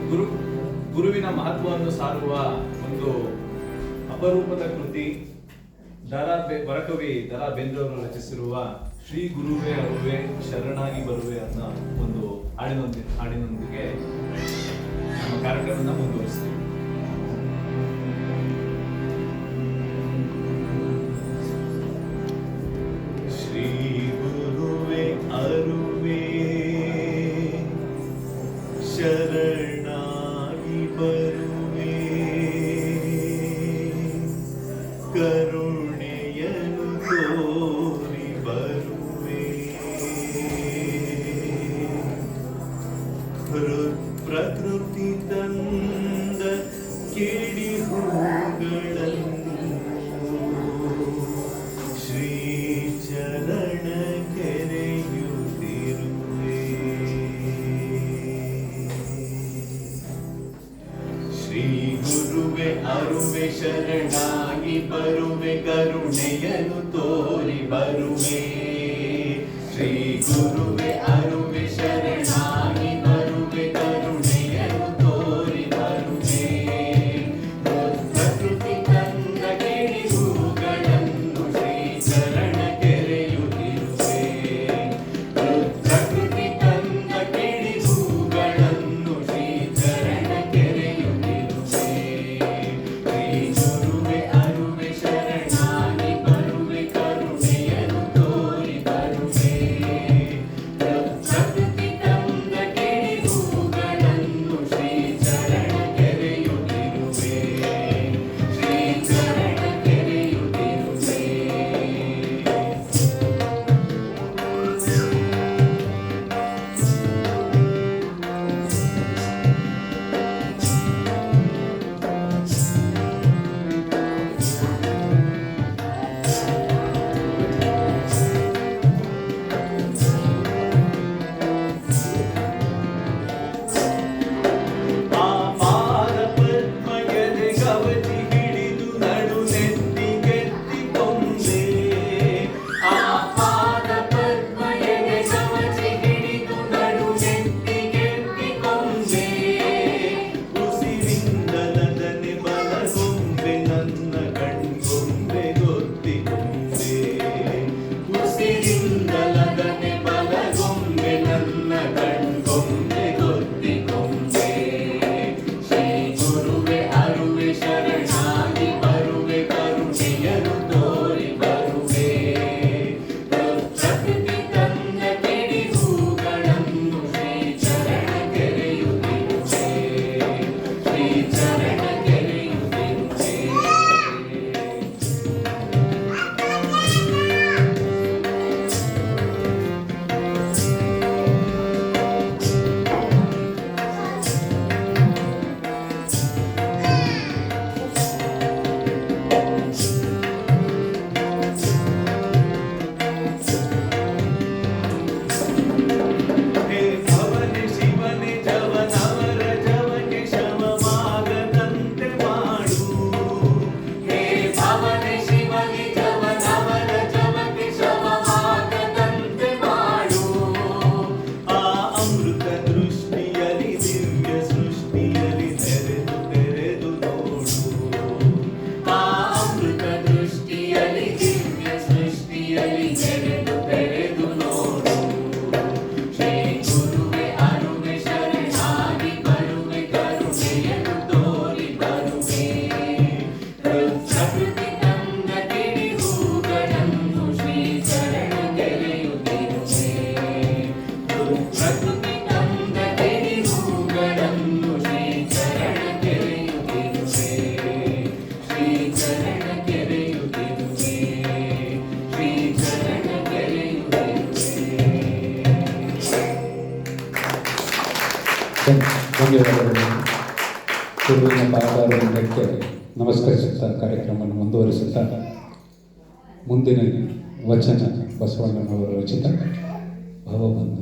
ಗುರು ಗುರುವಿನ ಮಹತ್ವವನ್ನು ಸಾರುವ ಒಂದು ಅಪರೂಪದ ಕೃತಿ ವರಕವಿ ದ.ರಾ. ಬೇಂದ್ರೆಯವರು ರಚಿಸಿರುವ ಶ್ರೀ ಗುರುವೇ ಅರುವೆ ಶರಣಾಗಿ ಬರುವೆ ಅನ್ನೋ ಒಂದು ಹಾಡಿನೊಂದಿಗೆ ನಮ್ಮ ಕಾರ್ಯಕ್ರಮವನ್ನು ಮುಂದುವರಿಸ್ತೀವಿ. ಶ್ರೀ ಗುರುವೇ ಅರುವೆ ಶರಣಾಗಿ ಬರುವೆ, ಕರುಣೆಯನ್ನು ತೋರಿ ಬರುವೆ, ಪ್ರಕೃತಿ ತಂದ ಕಿಡಿ ಹೂಗಳನ್ನು ಶ್ರೀ ಚರಣ ಕೆರೆಯುತ್ತಿರುವೆ. ಶ್ರೀ ಗುರುವೆ ಅರುವೆ ಶರಣಾಗಿ ಬರುವೆ, ಕರುಣೆಯನ್ನು ತೋರಿ ಬರುವೆ. ಶ್ರೀ ಗುರುವೆ ಅರುವೆ ಶರಣಾಗಿ ಬರುವೆ, ಕರುಣೆಯನ್ನು ತೋರಿ ಬರುವೆ, ಪ್ರಕೃತಿ ತಂದ ಕಿಡಿ ಹೂಗಳನ್ನು ಶ್ರೀ ಚರಣ ಕೆರೆಯುತ್ತಿರುವೆ, ಪ್ರಕೃತಿ ತಂದ ಕಿಡಿ ಹೂಗಳನ್ನು ಶ್ರೀ ಚರಣ ಕೆರೆಯುತ್ತಿರುವೆ. ಶ್ರೀ ಗುರುವೆ ಅರುವೆ ಶರಣಾಗಿ ಬರುವೆ, ಕರುಣೆಯನ್ನು ತೋರಿ ಬರುವೆ, ಪ್ರಕೃತಿ ತಂದ ಕಿಡಿ ಹೂಗಳನ್ನು ಶ್ರೀ ಚರಣ ಕೆರೆಯುತ್ತಿರುವೆ, ಶ್ರೀ ಚರಣ ಕೆರೆಯುತ್ತಿರುವೆ. ಪಾದ ಪದ್ಮಯದೆ ಕವಚಿ ಹಿಡಿದು ನಡು ನೆತ್ತಿಗೆತ್ತಿಕೊಂಡೆ, ಪಾದ ಪದ್ಮಯದೆ ಕವಚಿ ಹಿಡಿದು ನಡು ನೆತ್ತಿಗೆತ್ತಿಕೊಂಡೆ, ಉಸಿರಿಂದಲದನೆ ಬಲಗೊಂಬೆ ನನ್ನ ಕಣ್ಗೊಂಬೆ ಗೊತ್ತಿಕೊಂಡೆ, ಉಸಿರಿಂದಲದನೆ ಬಲಗೊಂಬೆ ನನ್ನ ಕಣ್ಗೊಂಬೆ ಗೊತ್ತಿಕೊಂಡೆ. ಶ್ರೀ ಗುರುವೆ ಅರುವೆ ಶರಣಾಗಿ ಬರುವೆ, ಕರುಣೆಯನ್ನು ತೋರಿ ಬರುವೆ, ಪ್ರಕೃತಿ ತಂದ ಕಿಡಿ ಹೂಗಳನ್ನು ಶ್ರೀ ಚರಣ ಕೆರೆಯುತ್ತಿರುವೆ, ಶ್ರೀ ಚರಣ ಕೆರೆಯುತ್ತಿರುವೆ. ಹೇ ಭವನೆ ಶಿವನೆ ಜವನವರ ಜವನೆ ಶವವಾಗದಂತೆ ಮಾಡು, ಹೇ ಭವನೆ ಶಿವನೆ ಜವನವರ ಜವನೆ ಶವವಾಗದಂತೆ ಮಾಡು, ಆ ಅಮೃತ ದೃಷ್ಟಿಯಲ್ಲಿ ದಿವ್ಯ ಸೃಷ್ಟಿಯಲ್ಲಿ ತೆರೆದು ತೆರೆದು ನೋಡು, ಆ ಅಮೃತ ದೃಷ್ಟಿಯಲ್ಲಿ ದಿವ್ಯ ಸೃಷ್ಟಿಯಲ್ಲಿ ತೆರೆದು ತೆರೆದು ನೋಡು. ಶ್ರೀ ಗುರುವೆ ಅರುವೆ ಶರಣಾಗಿ ಬರುವೆ, ಕರುಣೆಯನ್ನು ತೋರಿ ಬರುವೆ, ಪ್ರಕೃತಿ ತಂದ ಕಿಡಿ ಹೂಗಳನ್ನು ಶ್ರೀ ಚರಣ ಕೆರೆಯುತ್ತಿರುವೆ, ಪ್ರಕೃತಿ ತಂದ ಕಿಡಿ ಹೂಗಳನ್ನು ಶ್ರೀ ಚರಣ ಕೆರೆಯುತ್ತಿರುವೆ, ಶ್ರೀ ಚರಣ ಕೆರೆಯುತ್ತಿರುವೆ, ಶ್ರೀ ಚರಣ ಕೆರೆಯುತ್ತಿರುವೆ. ಧನ್ಯವಾದಗಳು. ಗುರುವಿನ ಪಾದಾರವಿಂದಕ್ಕೆ ನಮಸ್ಕರಿಸುತ್ತಾ ಕಾರ್ಯಕ್ರಮವನ್ನು ಮುಂದುವರಿಸುತ್ತಾ ಮುಂದಿನ ವಚನ ಬಸವಣ್ಣನವರ ರಚಿತ ಭವಬಂಧ.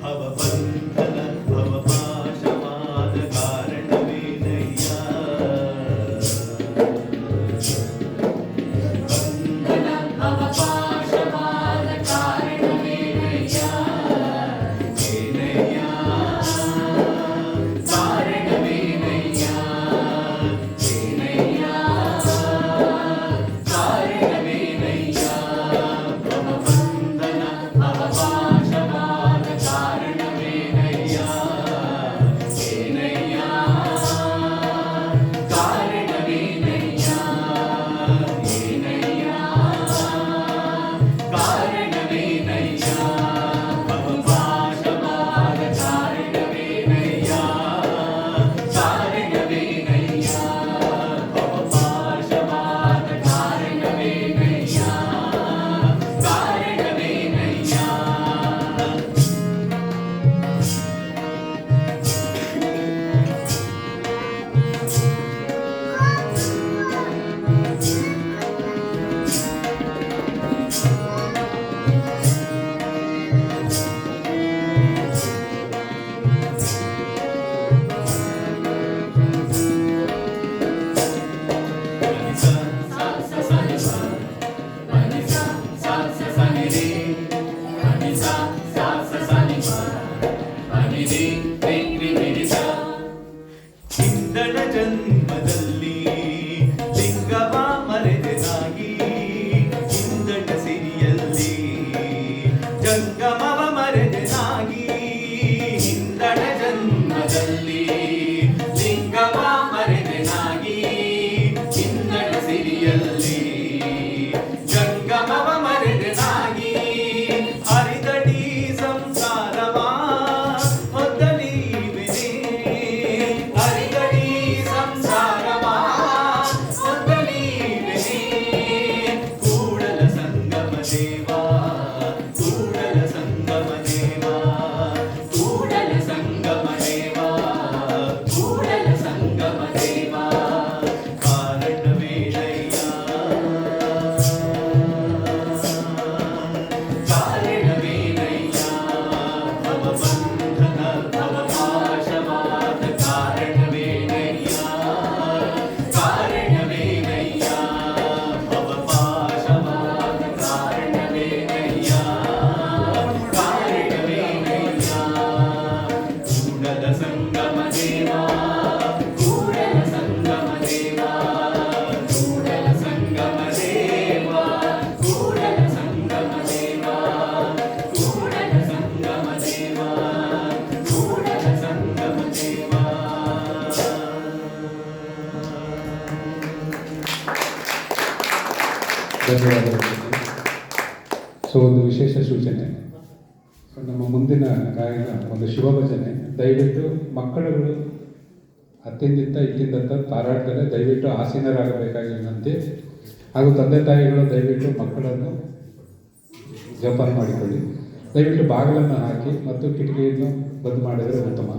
ಭವಬಂಧನ ಭವಪಾಶವಾದ ಕಾರಣವೇನಯ್ಯ ಹಿಂದಣ ಜನ್ಮದಲ್ಲಿ ಲಿಂಗವ ಮರೆತೆನಾಗಿ ಹಿಂದಣ ಸಿರಿಯಲ್ಲಿ ಜಂಗಮವ ಮರೆತೆನಾಗಿ ಹಿಂದಣ ಜನ್ಮದಲ್ಲಿ ಲಿಂಗವ ಮರೆತೆನಾಗಿ ಹಿಂದಣ ಸಿರಿಯಲ್ಲಿ ಜಂಗಮವ ಮರೆತೆನಾಗಿ ಹರಿದಡಿ ಸಂಸಾರವ ಧನ್ಯವಾದಗಳು. ಸೊ ಒಂದು ವಿಶೇಷ ಸೂಚನೆ, ನಮ್ಮ ಮುಂದಿನ ಗಾಯನ ಒಂದು ಶಿವಭಜನೆ. ದಯವಿಟ್ಟು ಮಕ್ಕಳುಗಳು ಅತ್ತಿಂದಿತ್ತ ಇತ್ತಿಂದತ್ತ ತಾರಾಡ್ತಾರೆ, ದಯವಿಟ್ಟು ಆಸೀನರಾಗಬೇಕಾಗಿರುವಂತೆ. ಹಾಗೂ ತಂದೆ ತಾಯಿಗಳು ದಯವಿಟ್ಟು ಮಕ್ಕಳನ್ನು ಜೋಪಾನ ಮಾಡಿಕೊಳ್ಳಿ. ದಯವಿಟ್ಟು ಬಾಗಿಲನ್ನು ಹಾಕಿ ಮತ್ತು ಕಿಟಕಿಯನ್ನು ಬಂದ್ ಮಾಡಿದರೆ ಉತ್ತಮ.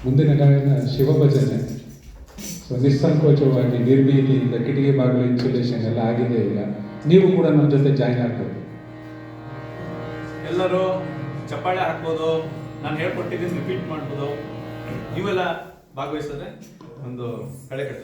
ಮುಂದಿನ ಗಾಯನ ಶಿವಭಜನೆ. ಸೊ ನಿಸ್ಸಂಕೋಚವಾಗಿ ನಿರ್ಭೀತಿಯಿಂದ ಕಿಟಕಿ ಬಾಗಿಲು ಇನ್ಸುಲೇಷನ್ ಎಲ್ಲ ಆಗಿದೆ. ಈಗ ನೀವು ಕೂಡ ನಮ್ಮ ಜೊತೆ ಜಾಯಿನ್ ಆಗ್ಬೋದು. ಎಲ್ಲರೂ ಚಪ್ಪಾಳೆ ಹಾಕ್ಬೋದು, ನಾನು ಹೇಳ್ಕೊಟ್ಟಿದ್ದೀನಿ ರಿಪೀಟ್ ಮಾಡ್ಬೋದು. ನೀವೆಲ್ಲ ಭಾಗವಹಿಸಿದ್ರೆ ಒಂದು ಕಳೆ ಕಟ್ಟ.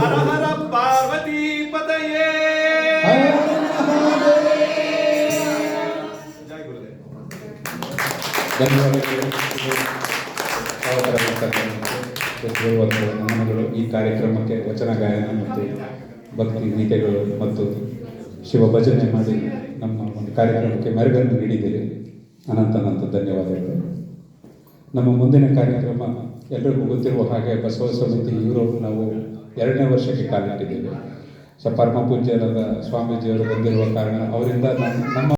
ಹರ ಹರ ಪಾರ್ವತಿ ಪತಯೇ. ಜೈ ಗುರುದೇವ್. ಧನ್ಯವಾದಗಳು. ನಮನಗಳು ಈ ಕಾರ್ಯಕ್ರಮಕ್ಕೆ ವಚನ ಗಾಯನ ಮತ್ತು ಭಕ್ತಿ ಗೀತೆಗಳು ಮತ್ತು ಶಿವ ಭಜನೆ ಮಾಡಿ ನಮ್ಮ ಒಂದು ಕಾರ್ಯಕ್ರಮಕ್ಕೆ ಮೆರುಗನ್ನು ನೀಡಿದ್ದೀರಿ. ಅನಂತ ಧನ್ಯವಾದಗಳು. ನಮ್ಮ ಮುಂದಿನ ಕಾರ್ಯಕ್ರಮ ಎಲ್ಲರಿಗೂ ಗೊತ್ತಿರುವ ಹಾಗೆ ಬಸವ ಸಮಿತಿ ಯುರೋಪ್ ನಾವು 2ನೇ ವರ್ಷಕ್ಕೆ ಕಾಲಿಟ್ಟಿದ್ದೇವೆ. ಪರಮ ಪೂಜ್ಯರಾದ ಸ್ವಾಮೀಜಿಯವರು ಬಂದಿರುವ ಕಾರಣ ಅವರಿಂದ ನಮ್ಮ